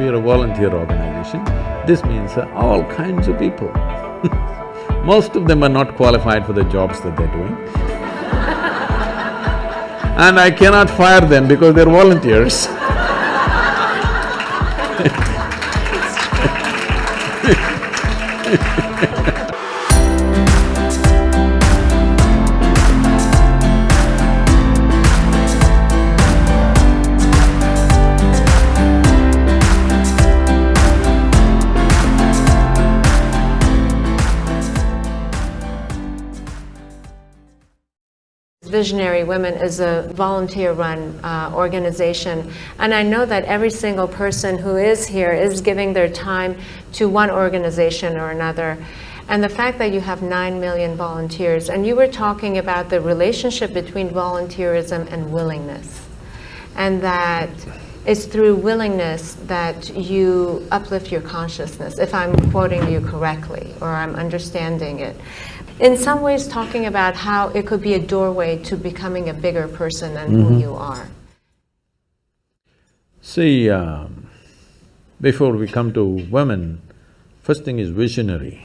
we're a volunteer organization. This means all kinds of people. Most of them are not qualified for the jobs that they're doing. And I cannot fire them because they're volunteers. Visionary Women is a volunteer-run organization, and I know that every single person who is here is giving their time to one organization or another. And the fact that you have 9 million volunteers, and you were talking about the relationship between volunteerism and willingness, and that it's through willingness that you uplift your consciousness, if I'm quoting you correctly, or I'm understanding it. In some ways talking about how it could be a doorway to becoming a bigger person than who you are. See, before we come to women, first thing is visionary.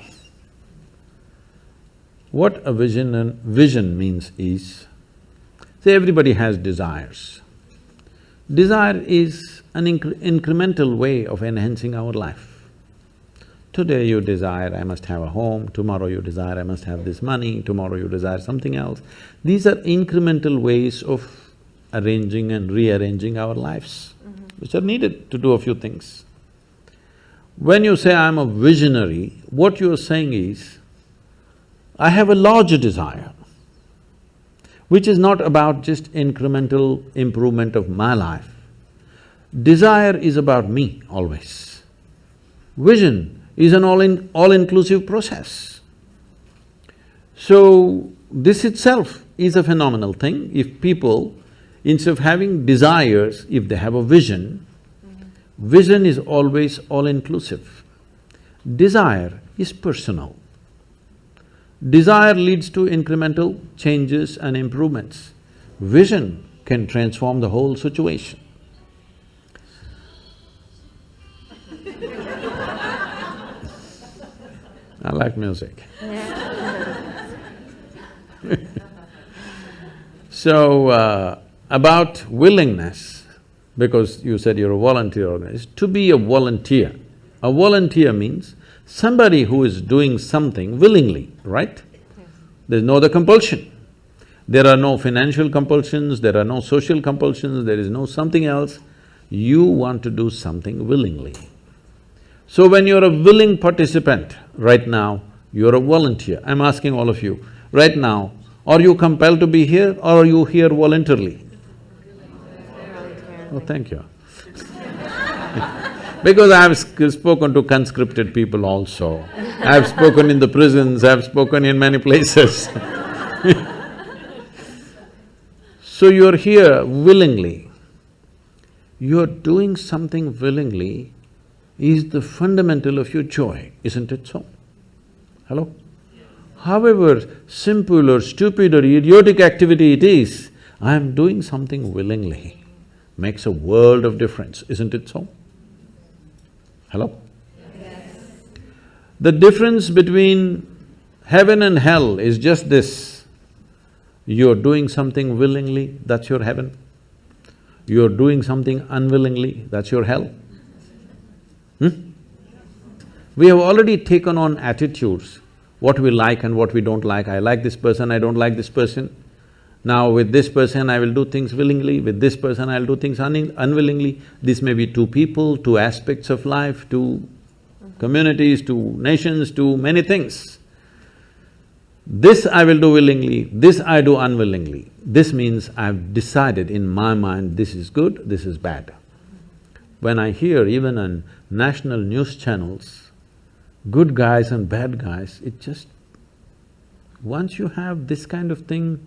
What a vision means is, see, everybody has desires. Desire is an incremental way of enhancing our life. Today you desire, I must have a home, tomorrow you desire, I must have this money, tomorrow you desire something else. These are incremental ways of arranging and rearranging our lives, which are needed to do a few things. When you say, I'm a visionary, what you're saying is, I have a larger desire, which is not about just incremental improvement of my life. Desire is about me always. Vision is an all-inclusive process. So, this itself is a phenomenal thing. If people, instead of having desires, if they have a vision, vision is always all-inclusive. Desire is personal. Desire leads to incremental changes and improvements. Vision can transform the whole situation. I like music. So, about willingness, because you said you're a volunteer organization, to be a volunteer means somebody who is doing something willingly, right? Yes. There's no other compulsion. There are no financial compulsions, there are no social compulsions, there is no something else. You want to do something willingly. So when you're a willing participant, right now, you're a volunteer. I'm asking all of you, right now, are you compelled to be here or are you here voluntarily? Oh, thank you. Because I've spoken to conscripted people also. I've spoken in the prisons, I've spoken in many places. So you're here willingly. You're doing something willingly is the fundamental of your joy, isn't it so? Hello? However simple or stupid or idiotic activity it is, I am doing something willingly, makes a world of difference, isn't it so? Hello? Yes. The difference between heaven and hell is just this. You're doing something willingly, that's your heaven. You're doing something unwillingly, that's your hell. We have already taken on attitudes, what we like and what we don't like. I like this person, I don't like this person. Now with this person I will do things willingly, with this person I'll do things unwillingly. This may be two people, two aspects of life, two communities, two nations, two many things. This I will do willingly, this I do unwillingly. This means I've decided in my mind, this is good, this is bad. When I hear even on national news channels, good guys and bad guys, it just… once you have this kind of thing,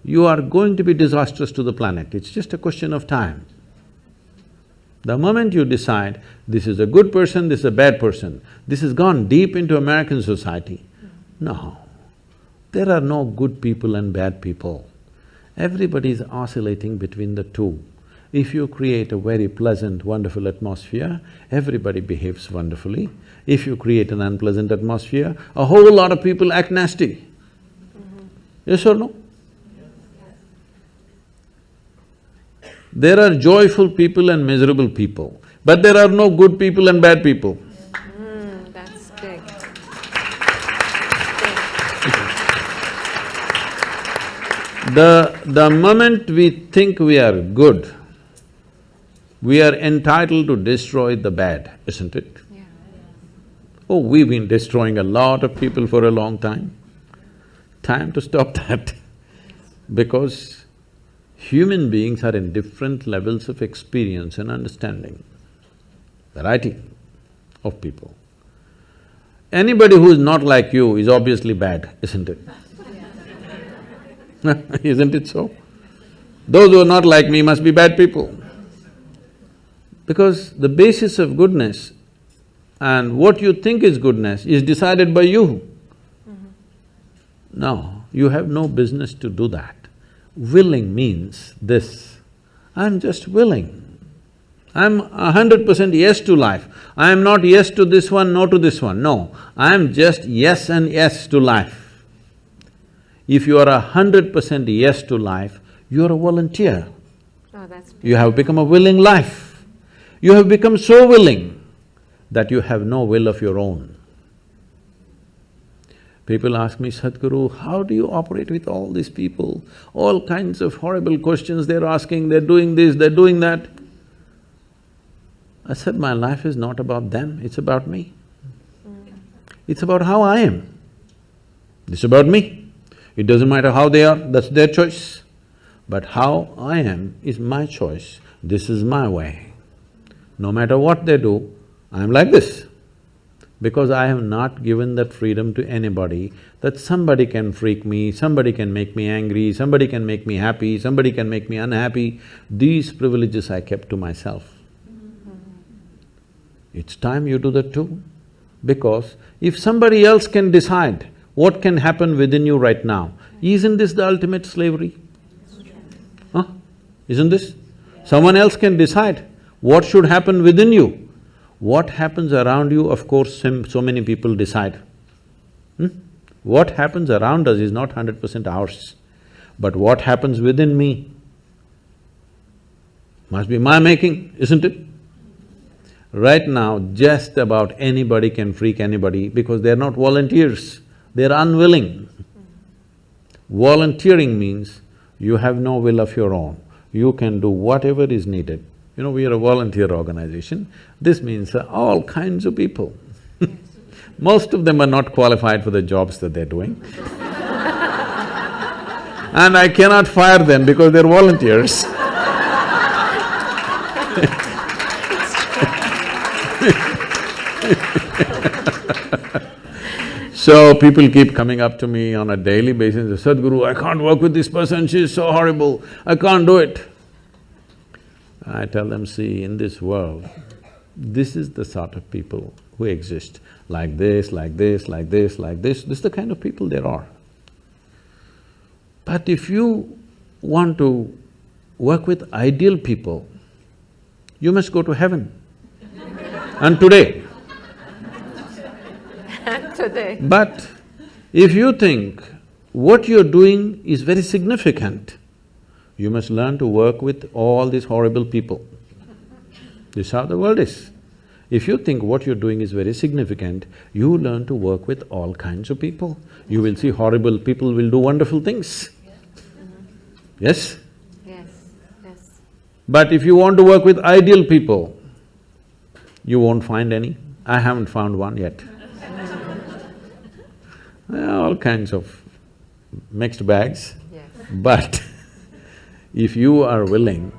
you are going to be disastrous to the planet, it's just a question of time. The moment you decide, this is a good person, this is a bad person, this has gone deep into American society. No, there are no good people and bad people. Everybody is oscillating between the two. If you create a very pleasant, wonderful atmosphere, everybody behaves wonderfully. If you create an unpleasant atmosphere, a whole lot of people act nasty. Yes or no? There are joyful people and miserable people, but there are no good people and bad people. That's big. The moment we think we are good, we are entitled to destroy the bad, isn't it? Yeah. Oh, we've been destroying a lot of people for a long time. Time to stop that because human beings are in different levels of experience and understanding, variety of people. Anybody who is not like you is obviously bad, isn't it? Isn't it so? Those who are not like me must be bad people. Because the basis of goodness and what you think is goodness is decided by you. No, you have no business to do that. Willing means this, I'm just willing. I'm 100% yes to life. I am not yes to this one, no to this one, no. I am just yes and yes to life. If you are 100% yes to life, you are a volunteer. Oh, that's beautiful. You have become a willing life. You have become so willing that you have no will of your own. People ask me, Sadhguru, how do you operate with all these people? All kinds of horrible questions they're asking, they're doing this, they're doing that. I said, my life is not about them, it's about me. It's about how I am. It's about me. It doesn't matter how they are, that's their choice. But how I am is my choice, this is my way. No matter what they do, I'm like this. Because I have not given that freedom to anybody that somebody can freak me, somebody can make me angry, somebody can make me happy, somebody can make me unhappy. These privileges I kept to myself. It's time you do that too. Because if somebody else can decide what can happen within you right now, isn't this the ultimate slavery? Huh? Isn't this? Someone else can decide what should happen within you. What happens around you, of course, so many people decide. What happens around us is not 100% ours. But what happens within me must be my making, isn't it? Right now, just about anybody can freak anybody because they're not volunteers, they're unwilling. Volunteering means you have no will of your own, you can do whatever is needed. You know, we are a volunteer organization, this means all kinds of people. Most of them are not qualified for the jobs that they're doing. And I cannot fire them because they're volunteers. So people keep coming up to me on a daily basis and say, Sadhguru, I can't work with this person, she's so horrible, I can't do it. I tell them, see, in this world, this is the sort of people who exist, like this, like this, like this, like this is the kind of people there are. But if you want to work with ideal people, you must go to heaven. And today. Today. But if you think what you're doing is very significant, you must learn to work with all these horrible people. This is how the world is. If you think what you're doing is very significant, you learn to work with all kinds of people. You will see horrible people will do wonderful things. Yes? Yes, yes. But if you want to work with ideal people, you won't find any. I haven't found one yet. All kinds of mixed bags. Yes. But if you are willing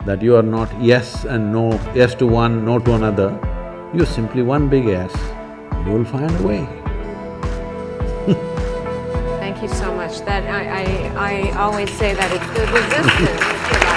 that you are not yes and no, yes to one, no to another, you're simply one big yes, you will find a way. Thank you so much. That I always say that it's the resistance to